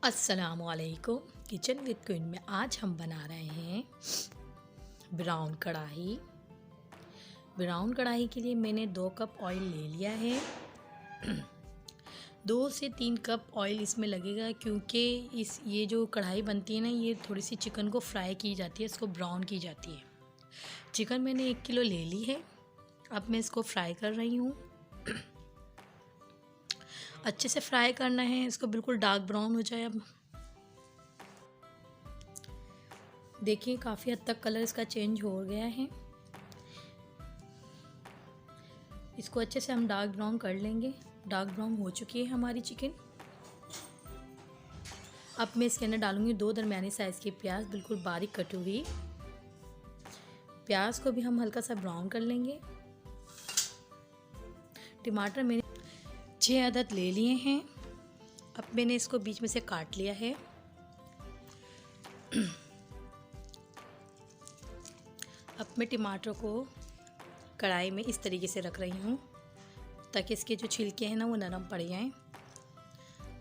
अस्सलामुअलैकुम। Kitchen with queen में आज हम बना रहे हैं ब्राउन कढ़ाई। ब्राउन कढ़ाई के लिए मैंने 2 कप ऑयल ले लिया है। 2 से 3 कप ऑयल इसमें लगेगा क्योंकि ये जो कढ़ाई बनती है ना, ये थोड़ी सी चिकन को फ्राई की जाती है, इसको ब्राउन की जाती है। चिकन मैंने 1 किलो ले ली है। अब मैं इसको फ्राई कर रही हूँ। अच्छे से फ्राई करना है, इसको बिल्कुल डार्क ब्राउन हो जाए। अब देखिए काफ़ी हद तक कलर इसका चेंज हो गया है। इसको अच्छे से हम डार्क ब्राउन कर लेंगे। डार्क ब्राउन हो चुकी है हमारी चिकन। अब मैं इसके अंदर डालूंगी 2 दरमियानी साइज़ की प्याज, बिल्कुल बारीक कटी हुई। प्याज को भी हम हल्का सा ब्राउन कर लेंगे। टमाटर मैंने 6 अदद ले लिए हैं। अब मैंने इसको बीच में से काट लिया है। अब मैं टमाटर को कढ़ाई में इस तरीके से रख रही हूँ ताकि इसके जो छिलके हैं ना वो नरम पड़ जाएं,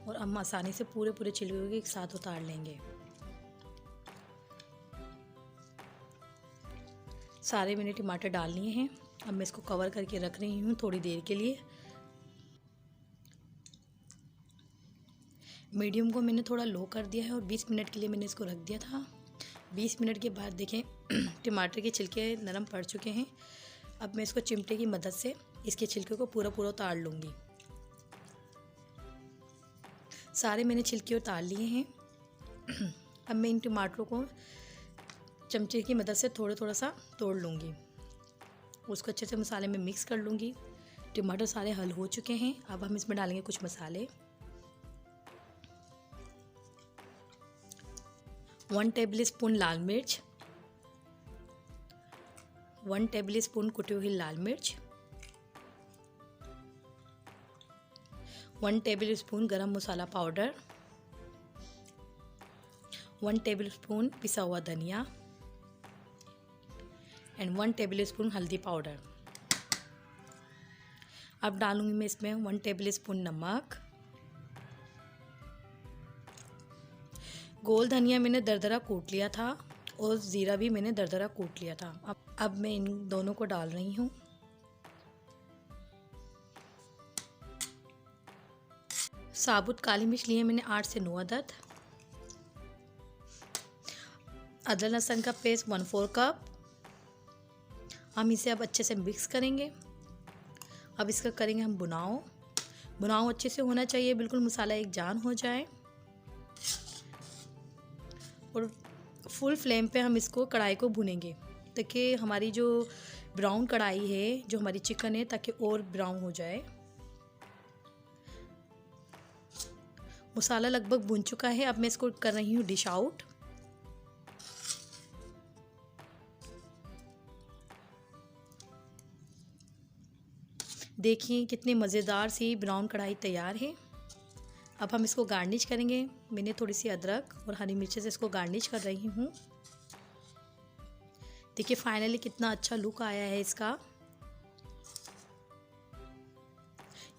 और हम आसानी से पूरे छिलके को एक साथ उतार लेंगे। सारे मैंने टमाटर डाल लिए हैं। अब मैं इसको कवर करके रख रही हूँ थोड़ी देर के लिए। मीडियम को मैंने थोड़ा लो कर दिया है और 20 मिनट के लिए मैंने इसको रख दिया था। 20 मिनट के बाद देखें टमाटर के छिलके नरम पड़ चुके हैं। अब मैं इसको चिमटे की मदद से इसके छिलके को पूरा उतार लूँगी। सारे मैंने छिलके उतार लिए हैं। अब मैं इन टमाटरों को चमचे की मदद से थोड़ा सा तोड़ लूँगी। उसको अच्छे से मसाले में मिक्स कर लूँगी। टमाटर सारे हल हो चुके हैं। अब हम इसमें डालेंगे कुछ मसाले। 1 टेबल स्पून लाल मिर्च, 1 टेबल स्पून कुटी हुई लाल मिर्च, 1 टेबल स्पून गरम मसाला पाउडर, 1 टेबल स्पून पिसा हुआ धनिया एंड 1 टेबल स्पून हल्दी पाउडर। अब डालूंगी मैं इसमें 1 टेबल स्पून नमक। गोल धनिया मैंने दरदरा कूट लिया था और ज़ीरा भी मैंने दरदरा कूट लिया था। अब मैं इन दोनों को डाल रही हूँ। साबुत काली मिर्च लिए मैंने 8 से 9 अदद। अदरक लहसुन का पेस्ट 1/4 कप। हम इसे अब अच्छे से मिक्स करेंगे। अब इसका करेंगे हम भुनाव अच्छे से होना चाहिए, बिल्कुल मसाला एक जान हो जाए। और फुल फ्लेम पे हम इसको कढ़ाई को भुनेंगे ताकि हमारी जो ब्राउन कढ़ाई है, जो हमारी चिकन है, ताकि और ब्राउन हो जाए। मसाला लगभग भुन चुका है। अब मैं इसको कर रही हूँ डिश आउट। देखिए कितनी मज़ेदार सी ब्राउन कढ़ाई तैयार है। अब हम इसको गार्निश करेंगे। मैंने थोड़ी सी अदरक और हरी मिर्ची से इसको गार्निश कर रही हूँ। देखिए फाइनली कितना अच्छा लुक आया है इसका।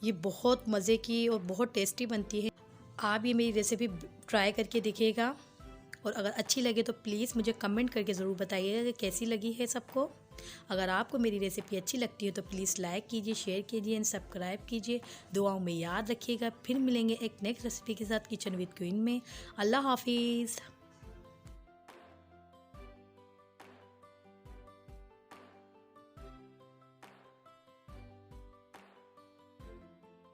ये बहुत मज़े की और बहुत टेस्टी बनती है। आप ये मेरी रेसिपी ट्राई करके देखिएगा, और अगर अच्छी लगे तो प्लीज़ मुझे कमेंट करके ज़रूर बताइएगा कि कैसी लगी है सबको। अगर आपको मेरी रेसिपी अच्छी लगती है तो प्लीज़ लाइक कीजिए, शेयर कीजिए एंड सब्सक्राइब कीजिए। दुआओं में याद रखिएगा। फिर मिलेंगे एक नेक्स्ट रेसिपी के साथ किचन विद क्वीन में। अल्लाह हाफिज़।